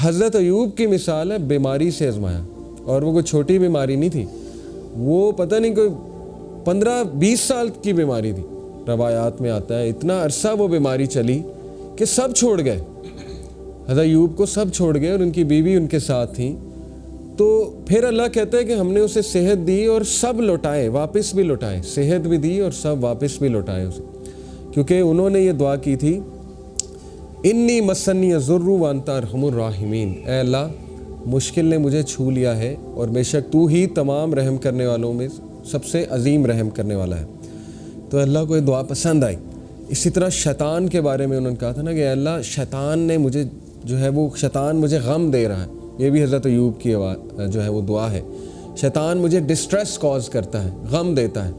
حضرت ایوب کی مثال ہے بیماری سے آزمایا، اور وہ کوئی چھوٹی بیماری نہیں تھی، وہ پتہ نہیں کوئی 15-20 سال کی بیماری تھی۔ روایات میں آتا ہے اتنا عرصہ وہ بیماری چلی کہ سب چھوڑ گئے، حضرت ایوب کو سب چھوڑ گئے، اور ان کی بیوی ان کے ساتھ تھیں۔ تو پھر اللہ کہتا ہے کہ ہم نے اسے صحت دی اور سب لوٹائے، واپس بھی لوٹائے، صحت بھی دی اور سب واپس بھی لوٹائے اسے، کیونکہ انہوں نے یہ دعا کی تھی، انی مسنی الضر وانت ارحم الراحمین، اے اللہ مشکل نے مجھے چھو لیا ہے اور بے شک تو ہی تمام رحم کرنے والوں میں سب سے عظیم رحم کرنے والا ہے۔ تو اللہ کو یہ دعا پسند آئی۔ اسی طرح شیطان کے بارے میں انہوں نے کہا تھا نا کہ اے اللہ شیطان نے مجھے جو ہے وہ شیطان مجھے غم دے رہا ہے، یہ بھی حضرت ایوب کی جو ہے وہ دعا ہے، شیطان مجھے ڈسٹریس کاز کرتا ہے، غم دیتا ہے،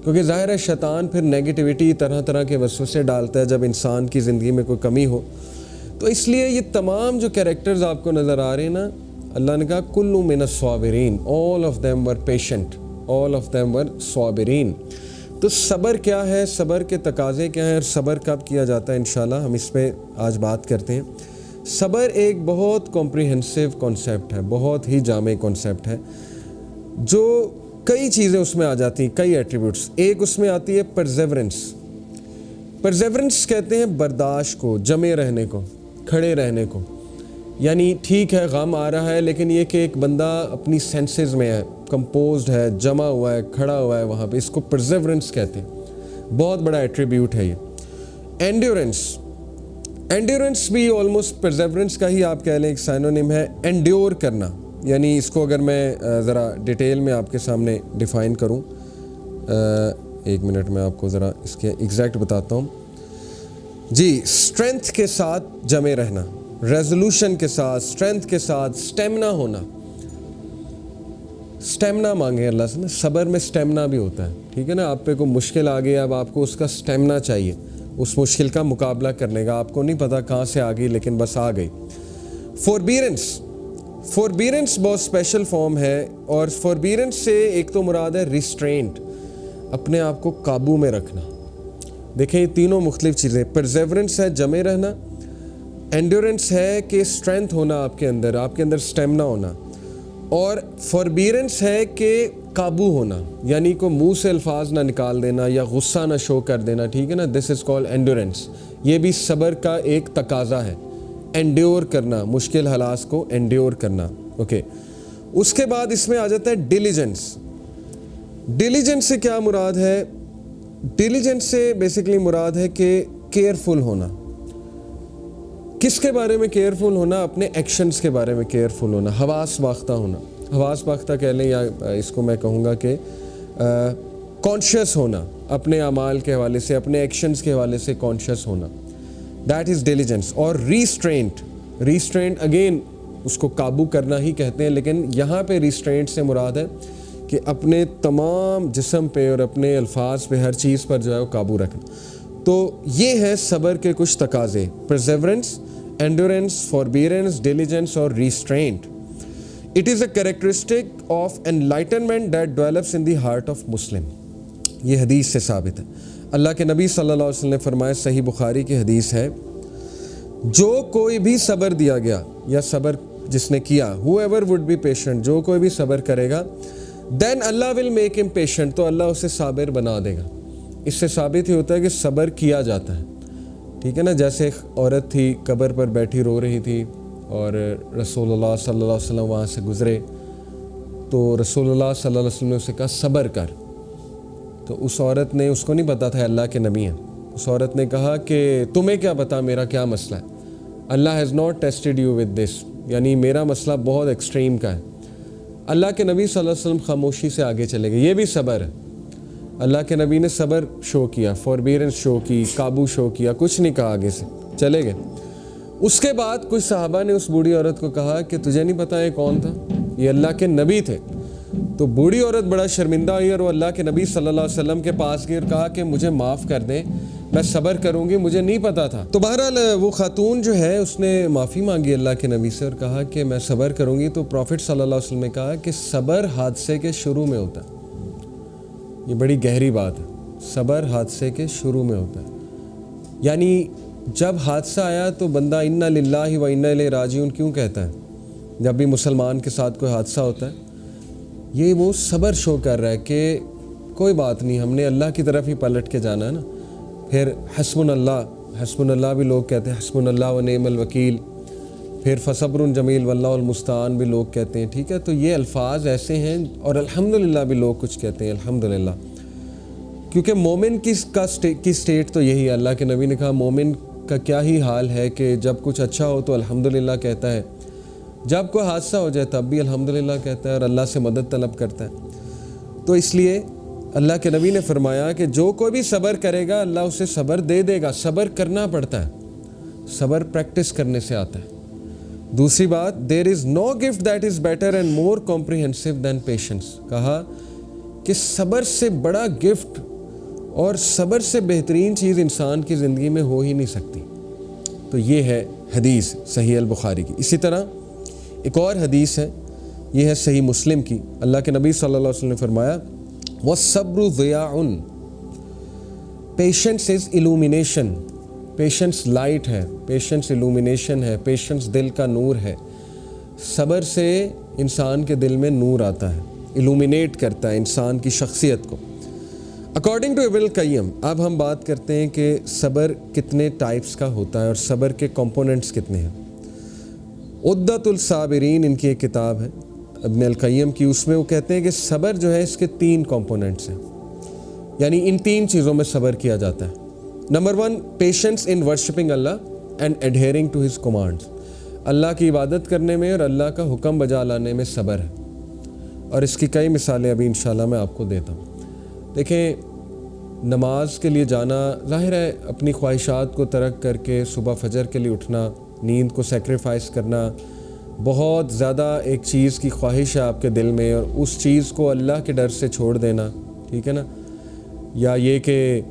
کیونکہ ظاہر ہے شیطان پھر نیگیٹیوٹی طرح طرح کے وسوسے ڈالتا ہے جب انسان کی زندگی میں کوئی کمی ہو۔ تو اس لیے یہ تمام جو کیریکٹرز آپ کو نظر آ رہے ہیں نا، اللہ نے کہا کل من الصابرین، all of them were patient, all of them were صابرین۔ تو صبر کیا ہے، صبر کے تقاضے کیا ہیں، اور صبر کب کیا جاتا ہے، انشاءاللہ ہم اس پہ آج بات کرتے ہیں۔ صبر ایک بہت کمپریہنسو کانسیپٹ ہے، بہت ہی جامع کانسیپٹ ہے، جو کئی چیزیں اس میں آ جاتی ہیں، کئی ایٹریبیوٹس۔ ایک اس میں آتی ہے پرزیورنس۔ پرزیورنس کہتے ہیں برداشت کو، جمے رہنے کو، کھڑے رہنے کو، یعنی ٹھیک ہے غم آ رہا ہے لیکن یہ کہ ایک بندہ اپنی سینسز میں ہے، کمپوزڈ ہے، جمع ہوا ہے، کھڑا ہوا ہے وہاں پہ، اس کو پرزیورنس کہتے ہیں، بہت بڑا ایٹریبیوٹ ہے یہ۔ اینڈیورنس بھی آلموسٹ پرزیورنس کا ہی آپ کہہ لیں ایک سائنونیم ہے، انڈیور کرنا، یعنی اس کو اگر میں ذرا ڈیٹیل میں آپ کے سامنے ڈیفائن کروں، ایک منٹ میں آپ کو ذرا اس کے ایگزیکٹ بتاتا ہوں جی۔ اسٹرینتھ کے ساتھ جمے رہنا، ریزولوشن کے ساتھ، اسٹرینتھ کے ساتھ، سٹیمنا ہونا، سٹیمنا مانگیں اللہ سے نا، صبر میں سٹیمنا بھی ہوتا ہے، ٹھیک ہے نا، آپ پہ کوئی مشکل آ گئی، اب آپ کو اس کا سٹیمنا چاہیے، اس مشکل کا مقابلہ کرنے کا، آپ کو نہیں پتا کہاں سے آ گئی لیکن بس آ گئی۔ فوربیرنس بہت اسپیشل فارم ہے، اور فوربیرنس سے ایک تو مراد ہے ریسٹرینٹ، اپنے آپ کو قابو میں رکھنا۔ دیکھیں یہ تینوں مختلف چیزیں، پرزیورنس ہے جمے رہنا، اینڈیورنس ہے کہ اسٹرینتھ ہونا آپ کے اندر سٹیمنا ہونا، اور فوربیرنس ہے کہ قابو ہونا، یعنی کو منہ سے الفاظ نہ نکال دینا یا غصہ نہ شو کر دینا، ٹھیک ہے نا، دس از کالڈ اینڈیورنس۔ یہ بھی صبر کا ایک تقاضا ہے، انڈیور کرنا، مشکل حالات کو انڈیور کرنا، اوکے۔ اس کے بعد اس میں آ جاتا ہے ڈیلیجنس۔ ڈیلیجنس سے کیا مراد ہے؟ ڈیلیجنس سے بیسیکلی مراد ہے کہ کیئرفل ہونا۔ کس کے بارے میں کیئرفل ہونا؟ اپنے ایکشنز کے بارے میں کیئرفل ہونا، حواس باختہ ہونا، حواس باختہ کہہ لیں، یا اس کو میں کہوں گا کہ کانشیس ہونا، اپنے اعمال کے حوالے سے، اپنے ایکشنز کے حوالے سے کانشیس ہونا، دیٹ از ڈیلیجنس۔ اور ریسٹرینٹ اگین اس کو قابو کرنا ہی کہتے ہیں، لیکن یہاں پہ ریسٹرینٹ سے مراد ہے کہ اپنے تمام جسم پہ اور اپنے الفاظ پہ، ہر چیز پر جو ہے وہ قابو رکھنا۔ تو یہ ہے صبر کے کچھ تقاضے، پرزیورنس، اینڈورنس، فوربیرنس، ڈیلیجنس اور restraint. It is a characteristic of enlightenment that develops in the heart of Muslim. یہ حدیث سے ثابت ہے، اللہ کے نبی صلی اللہ علیہ وسلم نے فرمایا، صحیح بخاری کی حدیث ہے، جو کوئی بھی صبر دیا گیا یا صبر جس نے کیا، whoever would be patient، جو کوئی بھی صبر کرے گا، then Allah will make him patient، تو اللہ اسے صابر بنا دے گا۔ اس سے ثابت ہی ہوتا ہے کہ صبر کیا جاتا ہے، ٹھیک ہے نا۔ جیسے ایک عورت تھی قبر پر بیٹھی رو رہی تھی، اور رسول اللہ صلی اللہ علیہ وسلم وہاں سے گزرے، تو رسول اللہ صلی اللہ علیہ وسلم نے اسے کہا صبر کر، تو اس عورت نے، اس کو نہیں پتا تھا اللہ کے نبی ہیں، اس عورت نے کہا کہ تمہیں کیا پتا میرا کیا مسئلہ ہے، Allah has not tested you with this, یعنی میرا مسئلہ بہت ایکسٹریم کا ہے۔ اللہ کے نبی صلی اللہ علیہ وسلم خاموشی سے آگے چلے گئے، یہ بھی صبر ہے۔ اللہ کے نبی نے صبر شو کیا، فوربیرنس شو کی، قابو شو کیا، کچھ نہیں کہا، آگے سے چلے گئے۔ اس کے بعد کچھ صحابہ نے اس بوڑھی عورت کو کہا کہ تجھے نہیں پتا یہ کون تھا؟ یہ اللہ کے نبی تھے۔ تو بوڑھی عورت بڑا شرمندہ ہوئی اور وہ اللہ کے نبی صلی اللہ علیہ وسلم کے پاس گئی اور کہا کہ مجھے معاف کر دیں، میں صبر کروں گی، مجھے نہیں پتا تھا۔ تو بہرحال وہ خاتون جو ہے اس نے معافی مانگی اللہ کے نبی سے اور کہا کہ میں صبر کروں گی۔ تو پروفٹ صلی اللہ علیہ وسلم نے کہا کہ صبر حادثے کے شروع میں ہوتا ہے۔ یہ بڑی گہری بات ہے، صبر حادثے کے شروع میں ہوتا ہے، یعنی جب حادثہ آیا تو بندہ انا للہ و انا الیہ راجعون کیوں کہتا ہے؟ جب بھی مسلمان کے ساتھ کوئی حادثہ ہوتا ہے یہ وہ صبر شو کر رہا ہے کہ کوئی بات نہیں، ہم نے اللہ کی طرف ہی پلٹ کے جانا ہے نا۔ پھر حسبنا اللہ بھی لوگ کہتے ہیں، حسبنا اللہ و نعم الوکیل، پھر فصبر جمیل واللہ المستعان بھی لوگ کہتے ہیں، ٹھیک ہے۔ تو یہ الفاظ ایسے ہیں، اور الحمدللہ بھی لوگ کچھ کہتے ہیں، الحمدللہ، کیونکہ مومن کی سٹیٹ تو یہی ہے۔ اللہ کے نبی نے کہا مومن کا کیا ہی حال ہے کہ جب کچھ اچھا ہو تو الحمدللہ کہتا ہے، جب کوئی حادثہ ہو جائے تب بھی الحمدللہ کہتا ہے اور اللہ سے مدد طلب کرتا ہے۔ تو اس لیے اللہ کے نبی نے فرمایا کہ جو کوئی بھی صبر کرے گا اللہ اسے صبر دے دے گا۔ صبر کرنا پڑتا ہے، صبر پریکٹس کرنے سے آتا ہے۔ دوسری بات، there is no gift that is better and more comprehensive than patience, کہا کہ صبر سے بڑا گفٹ اور صبر سے بہترین چیز انسان کی زندگی میں ہو ہی نہیں سکتی۔ تو یہ ہے حدیث صحیح البخاری کی۔ اسی طرح ایک اور حدیث ہے، یہ ہے صحیح مسلم کی۔ اللہ کے نبی صلی اللہ علیہ وسلم نے فرمایا وَالصَّبْرُ ضِيَاءٌ، patience is illumination، patience light ہے، پیشنس illumination ہے، پیشنس دل کا نور ہے۔ صبر سے انسان کے دل میں نور آتا ہے، illuminate کرتا ہے انسان کی شخصیت کو۔ اکارڈنگ ٹو ابن القیم، اب ہم بات کرتے ہیں کہ صبر کتنے ٹائپس کا ہوتا ہے اور صبر کے کمپوننٹس کتنے ہیں۔ عدۃ الصابرین ان کی ایک کتاب ہے ابن القیم کی، اس میں وہ کہتے ہیں کہ صبر جو ہے اس کے 3 کمپوننٹس ہیں، یعنی ان 3 چیزوں میں صبر کیا جاتا ہے۔ Number 1، patience in worshipping Allah and adhering to his commands, اللہ کی عبادت کرنے میں اور اللہ کا حکم بجا لانے میں صبر ہے، اور اس کی کئی مثالیں ابھی انشاءاللہ میں آپ کو دیتا ہوں۔ دیکھیں، نماز کے لیے جانا ظاہر ہے، اپنی خواہشات کو ترک کر کے صبح فجر کے لیے اٹھنا، نیند کو سیکریفائس کرنا، بہت زیادہ ایک چیز کی خواہش ہے آپ کے دل میں اور اس چیز کو اللہ کے ڈر سے چھوڑ دینا، ٹھیک ہے نا، یا یہ کہ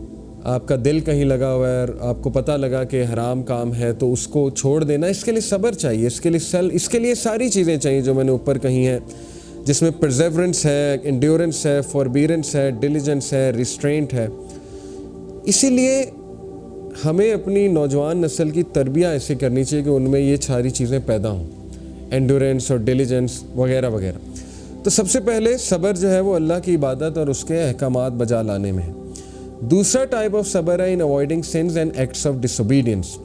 آپ کا دل کہیں لگا ہوا ہے اور آپ کو پتہ لگا کہ حرام کام ہے تو اس کو چھوڑ دینا، اس کے لیے صبر چاہیے، اس کے لیے ساری چیزیں چاہیے جو میں نے اوپر کہی ہیں، جس میں پرزیورنس ہے، انڈیورنس ہے، فوربیرنس ہے، ڈیلیجنس ہے، ریسٹرینٹ ہے۔ اسی لیے ہمیں اپنی نوجوان نسل کی تربیت ایسے کرنی چاہیے کہ ان میں یہ ساری چیزیں پیدا ہوں، انڈیورنس اور ڈیلیجنس وغیرہ وغیرہ۔ تو سب سے پہلے صبر جو ہے وہ اللہ کی عبادت اور اس کے احکامات بجا لانے میں ہے۔ دوسرا ٹائپ آف صبر ہے in avoiding sins and acts of disobedience,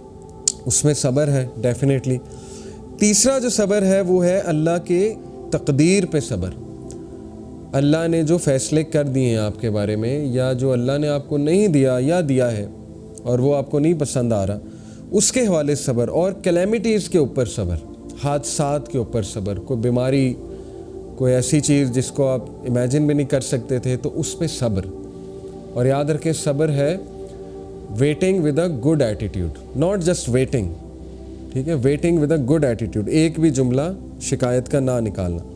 اس میں صبر ہے ڈیفینیٹلی۔ تیسرا جو صبر ہے وہ ہے اللہ کے تقدیر پہ صبر، اللہ نے جو فیصلے کر دیے ہیں آپ کے بارے میں، یا جو اللہ نے آپ کو نہیں دیا یا دیا ہے اور وہ آپ کو نہیں پسند آ رہا، اس کے حوالے صبر، اور کلیمٹیز کے اوپر صبر، حادثات کے اوپر صبر، کوئی بیماری، کوئی ایسی چیز جس کو آپ امیجن بھی نہیں کر سکتے تھے تو اس پہ صبر۔ اور یاد رکھیں صبر ہے waiting with a good attitude, not just waiting, ٹھیک ہے، waiting with a good attitude, ایک بھی جملہ شکایت کا نہ نکالنا۔